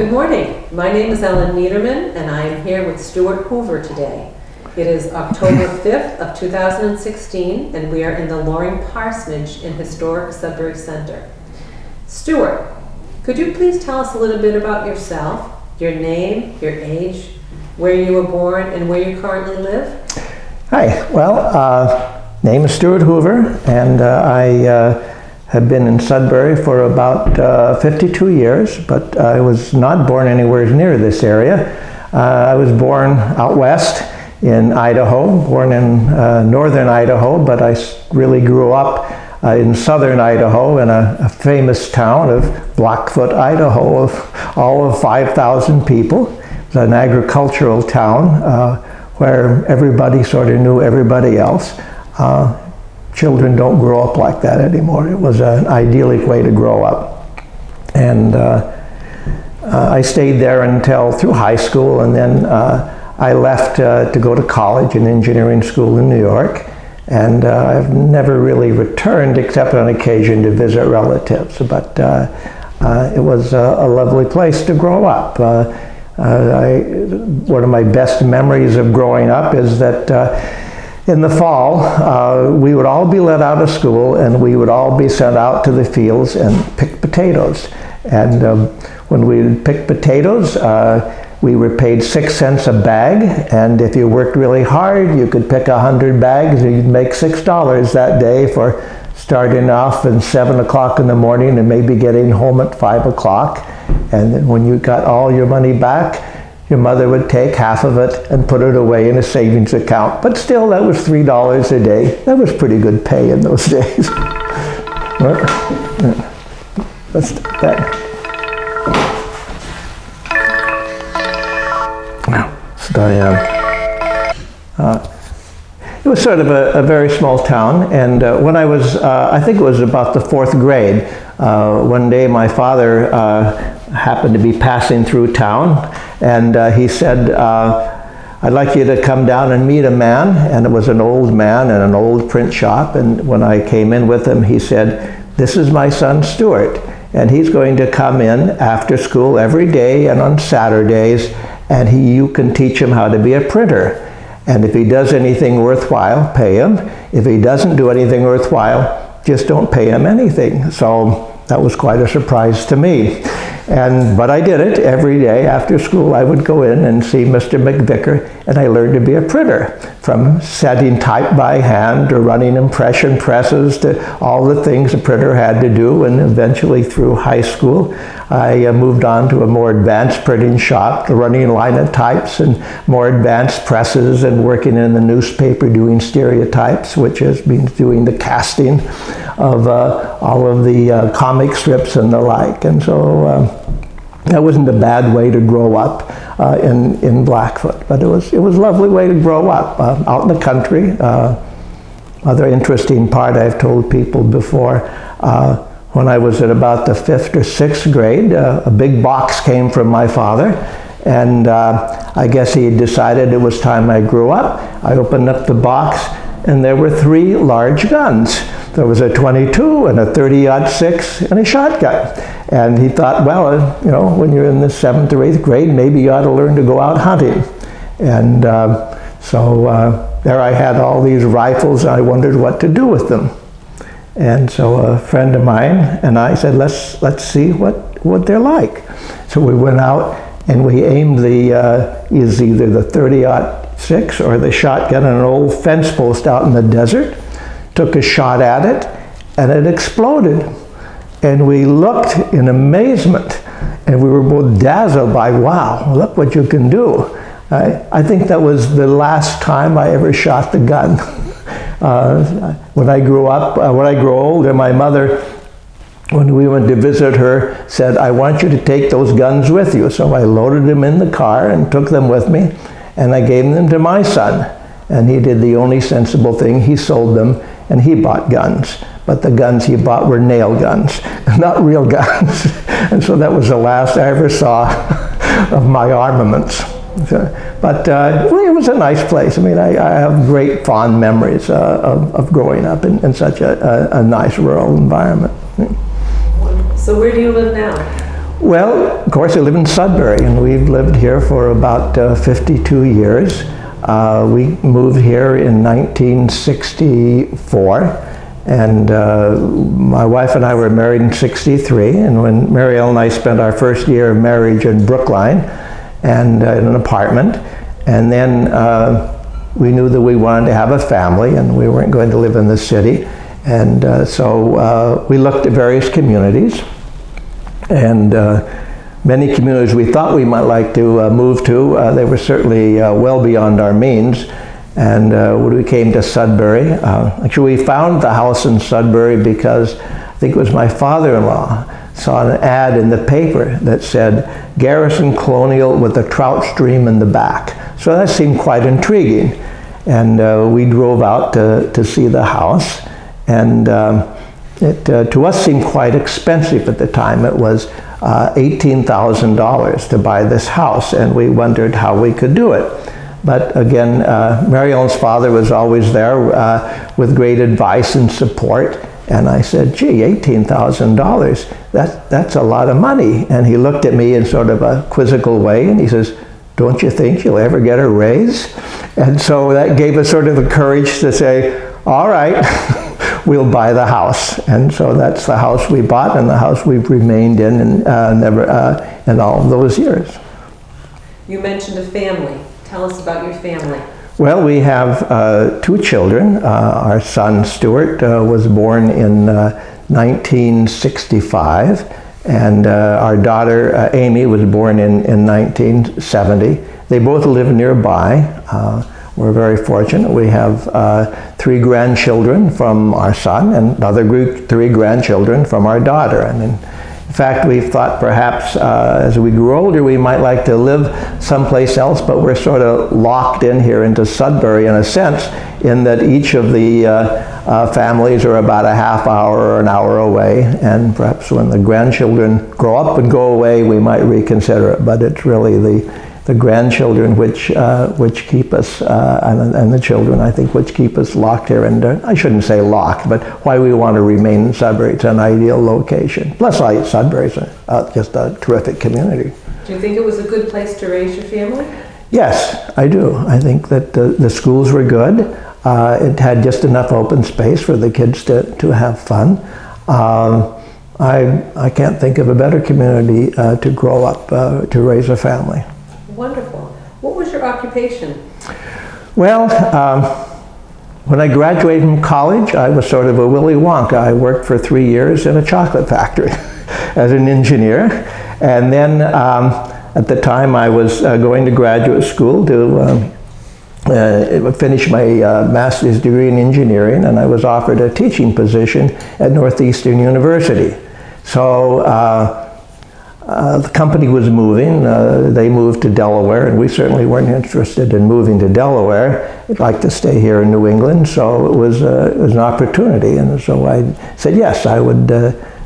Good morning. My name is Ellen Niederman, and I am here with Stewart Hoover today. It is October 5th of 2016, and we are in the Loring Parsonage in historic Sudbury Center. Stewart, could you please tell us a little bit about yourself, your name, your age, where you were born, and where you currently live? Hi. Well, name is Stewart Hoover, and I have been in Sudbury for about 52 years, but I was not born anywhere near this area. I was born out west in Idaho, born in northern Idaho, but I really grew up in southern Idaho in a famous town of Blackfoot, Idaho, of all of 5,000 people. It's an agricultural town where everybody sort of knew everybody else. Children don't grow up like that anymore. It was an idyllic way to grow up. And I stayed there until through high school, and then I left to go to college and engineering school in New York. And I've never really returned except on occasion to visit relatives. But it was a lovely place to grow up. One of my best memories of growing up is that in the fall, we would all be let out of school and we would all be sent out to the fields and pick potatoes. And when we would pick potatoes, we were paid 6 cents a bag, and if you worked really hard, you could pick 100 bags and you'd make $6 that day for starting off at 7 o'clock in the morning and maybe getting home at 5 o'clock. And then when you got all your money back, your mother would take half of it and put it away in a savings account. But still, that was $3 a day. That was pretty good pay in those days. Let's do that. It was sort of a very small town, and when I was, I think it was about the 4th grade, one day my father happened to be passing through town, and he said, I'd like you to come down and meet a man. And it was an old man in an old print shop, and when I came in with him, he said, this is my son Stewart, and he's going to come in after school every day and on Saturdays, and you can teach him how to be a printer. And if he does anything worthwhile, pay him. If he doesn't do anything worthwhile, just don't pay him anything. So that was quite a surprise to me. But I did it every day after school. I would go in and see Mr. McVicker, and I learned to be a printer, from setting type by hand to running impression presses to all the things a printer had to do. And eventually through high school, I moved on to a more advanced printing shop, running linotypes and more advanced presses, and working in the newspaper doing stereotypes, which means doing the casting of all of the comic strips and the like. And so that wasn't a bad way to grow up in Blackfoot, but it was a lovely way to grow up out in the country. Other interesting part I've told people before, when I was at about the 5th or 6th grade, a big box came from my father, and I guess he had decided it was time I grew up. I opened up the box, and there were 3 large guns. There was a .22 and a .30-06 and a shotgun. And he thought, well, you know, when you're in the 7th or 8th grade, maybe you ought to learn to go out hunting. And so there I had all these rifles, and I wondered what to do with them. And so a friend of mine and I said, let's see what they're like. So we went out and we aimed either the .30-06 or the shotgun on an old fence post out in the desert, took a shot at it, and it exploded. And we looked in amazement, and we were both dazzled by, wow, look what you can do. I think that was the last time I ever shot the gun. When I grew up, when I grew older, my mother, when we went to visit her, said, I want you to take those guns with you. So I loaded them in the car and took them with me, and I gave them to my son. And he did the only sensible thing. He sold them, and he bought guns. But the guns he bought were nail guns, not real guns. And so that was the last I ever saw of my armaments. But it was a nice place. I mean, I have great fond memories of growing up in such a nice rural environment. So where do you live now? Well, of course, I live in Sudbury, and we've lived here for about 52 years. We moved here in 1964, and my wife and I were married in 63, and when Mary Ellen and I spent our first year of marriage in Brookline, and in an apartment, and then we knew that we wanted to have a family, and we weren't going to live in the city, and so we looked at various communities, and many communities we thought we might like to move to. They were certainly well beyond our means. And when we came to Sudbury, actually we found the house in Sudbury because I think it was my father-in-law saw an ad in the paper that said Garrison Colonial with a trout stream in the back. So that seemed quite intriguing. And we drove out to see the house. And it to us seemed quite expensive at the time. It was $18,000 to buy this house, and we wondered how we could do it. But again, Mary Ellen's father was always there with great advice and support, and I said, gee, $18,000, that's a lot of money. And he looked at me in sort of a quizzical way, and he says, don't you think you'll ever get a raise? And so that gave us sort of the courage to say, all right, we'll buy the house. And so that's the house we bought and the house we've remained in and in all of those years. You mentioned a family. Tell us about your family. Well, we have two children. Our son Stewart was born in 1965, and our daughter Amy was born in 1970. They both live nearby. We're very fortunate. We have 3 grandchildren from our son and another 3 grandchildren from our daughter. And in fact, we've thought perhaps as we grew older we might like to live someplace else, but we're sort of locked in here into Sudbury in a sense, in that each of the families are about a half hour or an hour away, and perhaps when the grandchildren grow up and go away we might reconsider it, but it's really the grandchildren which keep us, and the children, I think, which keep us locked here. And I shouldn't say locked, but why we want to remain in Sudbury. It's an ideal location. Plus, Sudbury's just a terrific community. Do you think it was a good place to raise your family? Yes, I do. I think that the schools were good. It had just enough open space for the kids to have fun. I can't think of a better community to grow up, to raise a family. Wonderful. What was your occupation? Well, when I graduated from college, I was sort of a Willy Wonka. I worked for 3 years in a chocolate factory as an engineer. And then at the time I was going to graduate school to finish my master's degree in engineering, and I was offered a teaching position at Northeastern University. So the company was moving. They moved to Delaware, and we certainly weren't interested in moving to Delaware. We'd like to stay here in New England, so it was an opportunity. And so I said yes, I would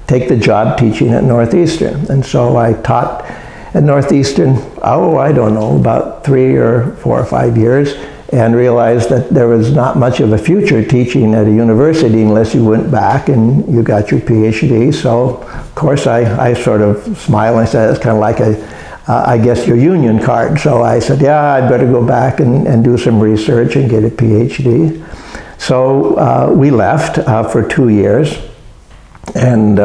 take the job teaching at Northeastern. And so I taught at Northeastern, I don't know, about 3 or 4 or 5 years, and realized that there was not much of a future teaching at a university unless you went back and you got your PhD. So, of course, I sort of smiled and I said, it's kind of like I guess your union card. So I said, yeah, I'd better go back and do some research and get a PhD. So we left for 2 years, and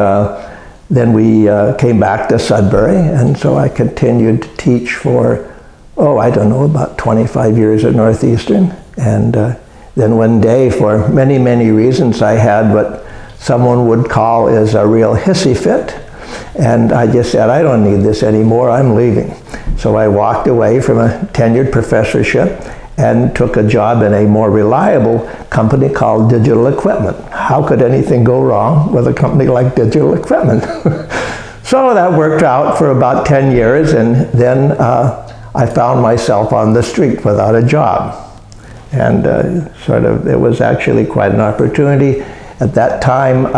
then we came back to Sudbury, and so I continued to teach for I don't know, about 25 years at Northeastern. And then one day, for many, many reasons, I had what someone would call is a real hissy fit. And I just said, I don't need this anymore, I'm leaving. So I walked away from a tenured professorship and took a job in a more reliable company called Digital Equipment. How could anything go wrong with a company like Digital Equipment? So that worked out for about 10 years, and then I found myself on the street without a job. And it was actually quite an opportunity. At that time,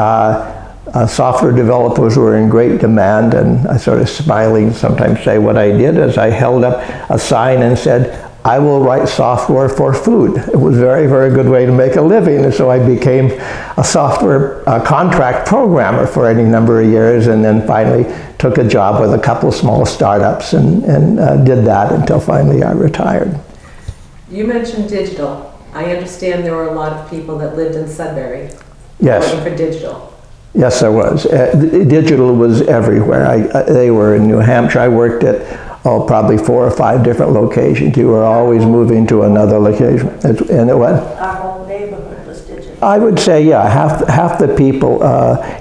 software developers were in great demand, and I sort of smiling sometimes say what I did is I held up a sign and said, I will write software for food. It was a very, very good way to make a living, and so I became a software contract programmer for any number of years, and then finally took a job with a couple of small startups and did that until finally I retired. You mentioned digital. I understand there were a lot of people that lived in Sudbury. Yes. Working for digital. Yes, there was. Digital was everywhere. They were in New Hampshire. I worked at probably 4 or 5 different locations. You were always moving to another location. And it was? Our whole neighborhood was digital. I would say, yeah, half the people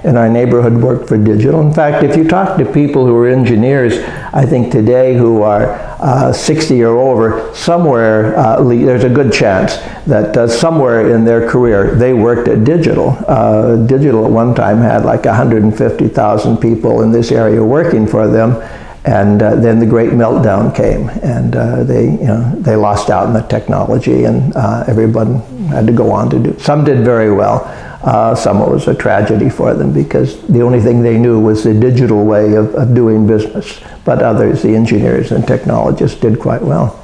in our neighborhood worked for digital. In fact, if you talk to people who are engineers, I think today who are 60 or over, somewhere, there's a good chance that somewhere in their career they worked at digital. Digital at one time had like 150,000 people in this area working for them. And then the great meltdown came, and they lost out in the technology, and everyone had to go on to do. Some did very well. Some it was a tragedy for them because the only thing they knew was the digital way of doing business. But others, the engineers and technologists, did quite well.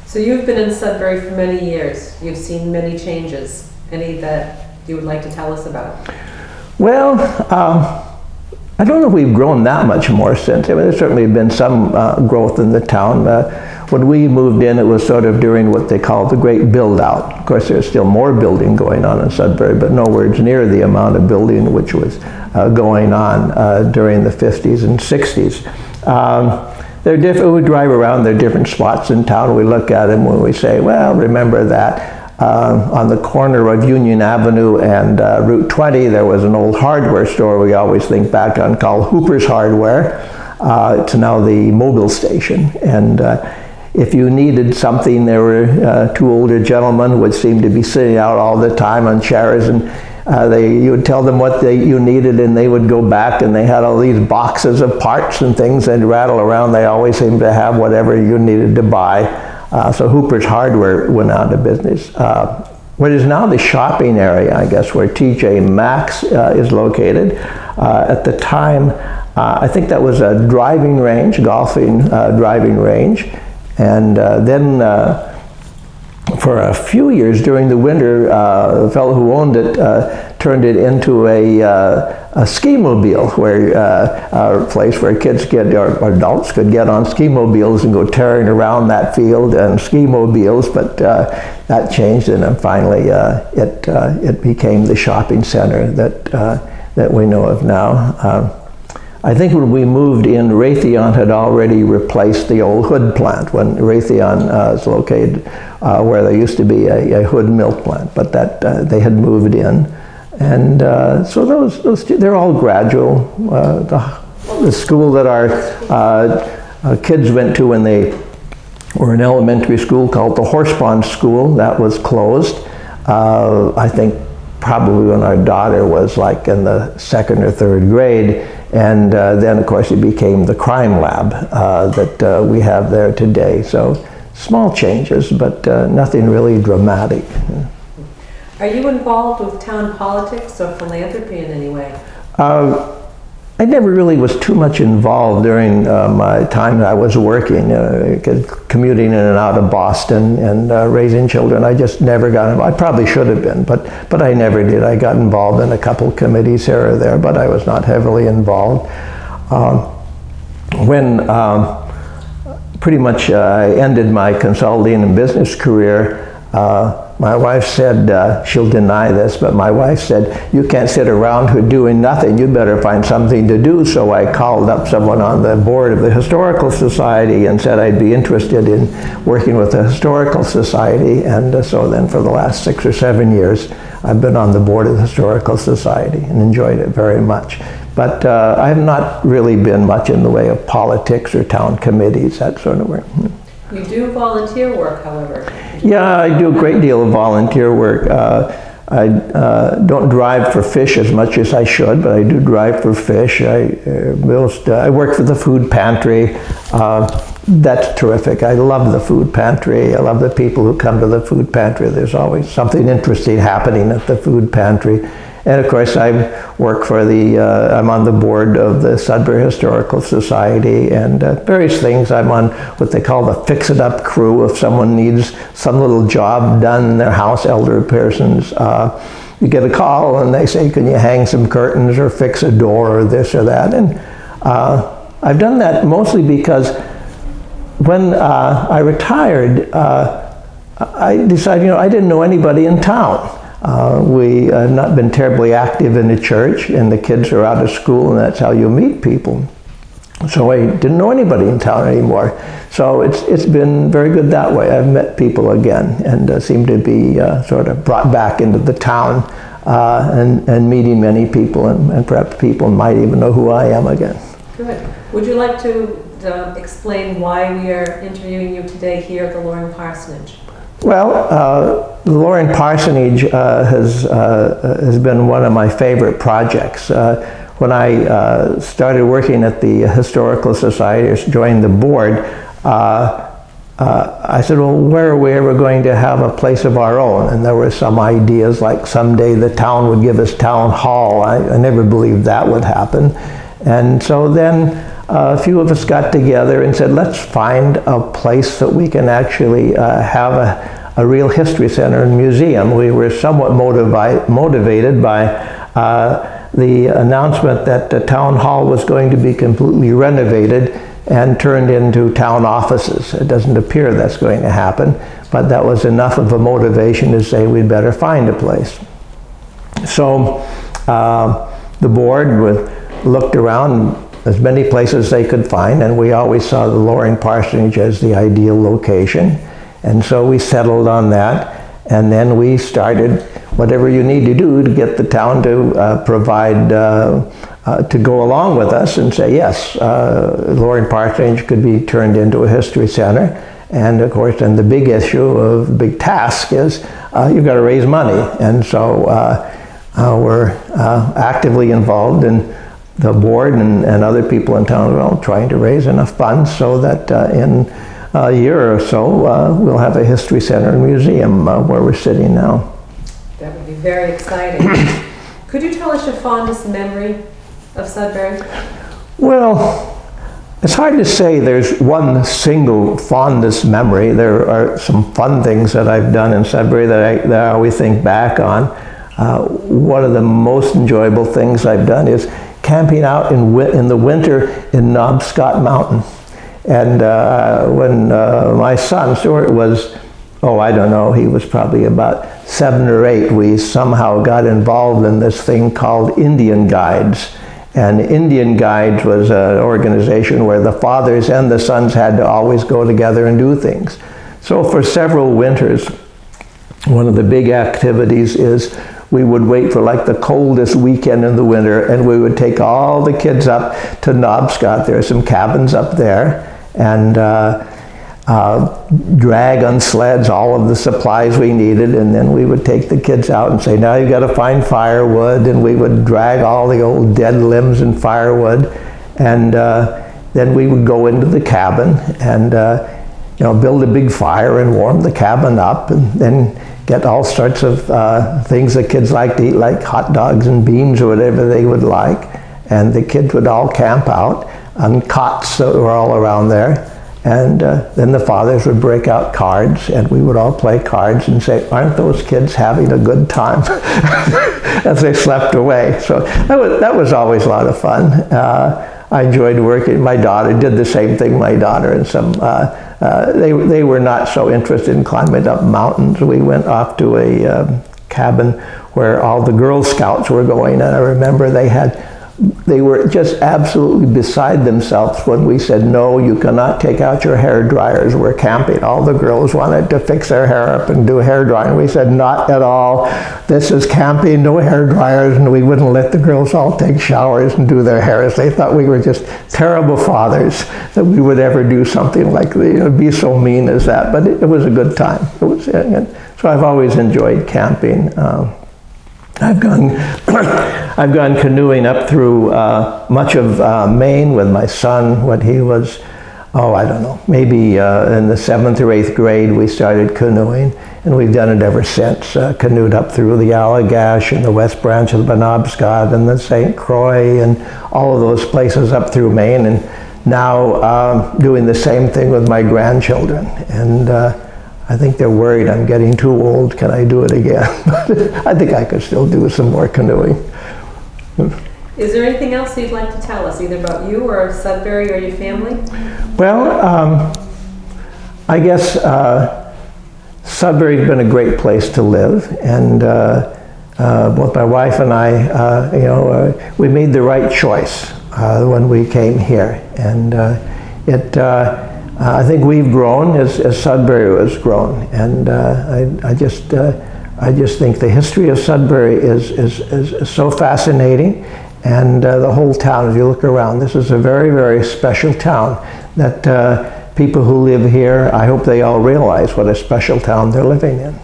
So you've been in Sudbury for many years. You've seen many changes. Any that you would like to tell us about? Well, I don't know if we've grown that much more since. I mean, there's certainly been some growth in the town. When we moved in, it was sort of during what they call the great build-out. Of course, there's still more building going on in Sudbury, but nowhere near the amount of building which was going on during the 50s and 60s. They're different. We drive around, there are different spots in town. We look at them when we say, well, remember that. On the corner of Union Avenue and Route 20, there was an old hardware store we always think back on called Hoover's Hardware. It's now the Mobile Station. And if you needed something, there were 2 older gentlemen who would seem to be sitting out all the time on chairs, and you would tell them what you needed, and they would go back, and they had all these boxes of parts and things they'd rattle around. They always seemed to have whatever you needed to buy. So Hooper's Hardware went out of business. What is now the shopping area, I guess, where TJ Maxx is located. At the time, I think that was a driving range, golfing driving range. And then for a few years during the winter, the fellow who owned it turned it into a ski-mobile, where a place where kids or adults could get on ski-mobiles and go tearing around that field and ski-mobiles, but that changed, and then finally it became the shopping center that we know of now. I think when we moved in, Raytheon had already replaced the old Hood plant when Raytheon is located where there used to be a Hood milk plant, but that they had moved in. And so those they're all gradual. The school that our kids went to when they were in elementary school, called the Horsepond School, that was closed. I think probably when our daughter was like in the 2nd or 3rd grade. And then, of course, it became the crime lab that we have there today. So small changes, but nothing really dramatic. Are you involved with town politics or philanthropy in any way? I never really was too much involved during my time that I was working, commuting in and out of Boston and raising children. I just never got involved. I probably should have been, but I never did. I got involved in a couple committees here or there, but I was not heavily involved. When pretty much I ended my consulting and business career, my wife said, she'll deny this, but my wife said, you can't sit around doing nothing, you better find something to do. So I called up someone on the board of the Historical Society and said I'd be interested in working with the Historical Society. And so then for the last 6 or 7 years, I've been on the board of the Historical Society and enjoyed it very much. But I have not really been much in the way of politics or town committees, that sort of work. You do volunteer work, however. Yeah, I do a great deal of volunteer work. I don't drive for fish as much as I should, but I do drive for fish. I work for the food pantry. That's terrific. I love the food pantry. I love the people who come to the food pantry. There's always something interesting happening at the food pantry. And of course, I work for I'm on the board of the Sudbury Historical Society and various things. I'm on what they call the fix-it-up crew. If someone needs some little job done in their house, elderly persons, you get a call and they say, can you hang some curtains or fix a door or this or that? And I've done that mostly because when I retired, I decided, I didn't know anybody in town. We have not been terribly active in the church, and the kids are out of school, and that's how you meet people. So I didn't know anybody in town anymore. So it's been very good that way. I've met people again, and seem to be sort of brought back into the town, and meeting many people, and perhaps people might even know who I am again. Good. Would you like to explain why we are interviewing you today here at the Loring Parsonage? Well, the Loring Parsonage has been one of my favorite projects. When I started working at the Historical Society, or joined the board, I said, well, where are we ever going to have a place of our own? And there were some ideas like someday the town would give us town hall. I never believed that would happen. And so then a few of us got together and said, let's find a place that we can actually have a real history center and museum. We were somewhat motivated by the announcement that the town hall was going to be completely renovated and turned into town offices. It doesn't appear that's going to happen, but that was enough of a motivation to say we'd better find a place. So the board looked around as many places they could find, and we always saw the Loring Parsonage as the ideal location. And so we settled on that, and then we started whatever you need to do to get the town to provide, to go along with us and say, yes, Loring Parsonage could be turned into a history center. And of course, then the big issue, the big task is you've got to raise money. And so we're actively involved in the board and other people in town are all trying to raise enough funds so that in a year or so we'll have a history center and museum where we're sitting now. That would be very exciting. Could you tell us your fondest memory of Sudbury? Well, it's hard to say there's one single fondest memory. There are some fun things that I've done in Sudbury that I always think back on. One of the most enjoyable things I've done is camping out in the winter in Knobscot Mountain. And when my son, Stewart, was, I don't know, he was probably about 7 or 8, we somehow got involved in this thing called Indian Guides. And Indian Guides was an organization where the fathers and the sons had to always go together and do things. So for several winters, one of the big activities is we would wait for like the coldest weekend in the winter, and we would take all the kids up to Knobscot. There are some cabins up there, and drag on sleds all of the supplies we needed, and then we would take the kids out and say, now you've got to find firewood, and we would drag all the old dead limbs and firewood, and then we would go into the cabin and build a big fire and warm the cabin up, and then get all sorts of things that kids like to eat, like hot dogs and beans or whatever they would like. And the kids would all camp out on cots that were all around there. And then the fathers would break out cards, and we would all play cards and say, aren't those kids having a good time? As they slept away. So that was always a lot of fun. I enjoyed working. My daughter did the same thing, my daughter, and some they were not so interested in climbing up mountains. We went off to a cabin where all the Girl Scouts were going, and I remember they were just absolutely beside themselves when we said, no, you cannot take out your hair dryers. We're camping. All the girls wanted to fix their hair up and do hair drying. We said, not at all. This is camping, no hair dryers, and we wouldn't let the girls all take showers and do their hairs. They thought we were just terrible fathers that we would ever do something like be so mean as that. But it was a good time. So I've always enjoyed camping. I've gone canoeing up through much of Maine with my son when he was oh, I don't know, maybe in the 7th or 8th grade we started canoeing, and we've done it ever since. Canoed up through the Allagash and the West Branch of the Penobscot and the St. Croix and all of those places up through Maine, and now doing the same thing with my grandchildren. And I think they're worried I'm getting too old. Can I do it again? I think I could still do some more canoeing. Is there anything else you'd like to tell us, either about you or Sudbury or your family? Well, I guess Sudbury's been a great place to live, and both my wife and I, we made the right choice when we came here, and I think we've grown as Sudbury has grown, and I just think the history of Sudbury is so fascinating, and the whole town. If you look around, this is a very, very special town that people who live here, I hope they all realize what a special town they're living in.